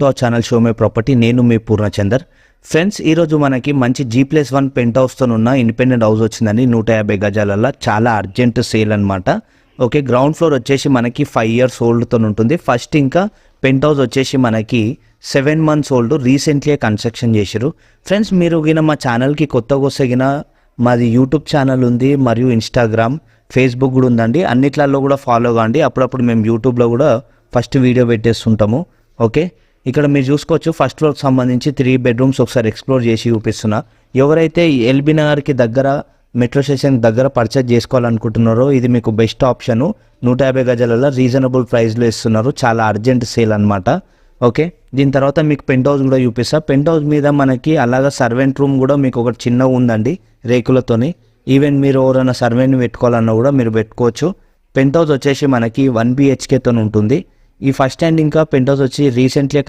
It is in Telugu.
తో ఛానల్ షో మే ప్రాపర్టీ. నేను మీ పూర్ణచందర్. ఫ్రెండ్స్, ఈరోజు మనకి మంచి G+1 పెంట్ హౌస్తో ఉన్న ఇండిపెండెంట్ హౌస్ వచ్చిందండి. 150 గజాలలో చాలా అర్జెంట్ సేల్ అనమాట. ఓకే, గ్రౌండ్ ఫ్లోర్ వచ్చేసి మనకి 5 years ఓల్డ్తో ఉంటుంది. ఫస్ట్ ఇంకా పెంట్ హౌస్ వచ్చేసి మనకి 7 months ఓల్డ్, రీసెంట్లీ కన్స్ట్రక్షన్ చేశారు. ఫ్రెండ్స్, మీరు గిన మా ఛానల్కి కొత్తగా వస్తే గిన మాది యూట్యూబ్ ఛానల్ ఉంది, మరియు ఇన్స్టాగ్రామ్, ఫేస్బుక్ కూడా ఉందండి. అన్నిట్లలో కూడా ఫాలో కాండి. అప్పుడప్పుడు మేము యూట్యూబ్లో కూడా ఫస్ట్ వీడియో పెట్టేస్తుంటాము. ఓకే, ఇక్కడ మీరు చూసుకోవచ్చు ఫస్ట్ ఫ్లోర్కి సంబంధించి 3 bedrooms ఒకసారి ఎక్స్ప్లోర్ చేసి చూపిస్తున్నా. ఎవరైతే ఎల్బీ నగర్కి దగ్గర, మెట్రో స్టేషన్ దగ్గర పర్చేజ్ చేసుకోవాలనుకుంటున్నారో ఇది మీకు బెస్ట్ ఆప్షను. 150 గజాలలో రీజనబుల్ ప్రైస్లో ఇస్తున్నారు. చాలా అర్జెంట్ సేల్ అనమాట. ఓకే, దీని తర్వాత మీకు పెంట్ హౌస్ కూడా చూపిస్తా. పెంట్ హౌస్ మీద మనకి అలాగా సర్వెంట్ రూమ్ కూడా మీకు ఒకటి చిన్నగా ఉందండి రేకులతోని. ఈవెన్ మీరు ఎవరైనా సర్వెంట్ని పెట్టుకోవాలన్నా కూడా మీరు పెట్టుకోవచ్చు. పెంట్ హౌస్ వచ్చేసి మనకి 1 BHK ఉంటుంది. ఈ ఫస్ట్ హ్యాండ్ ఇంకా పెంట్ హౌస్ వచ్చి రీసెంట్లీ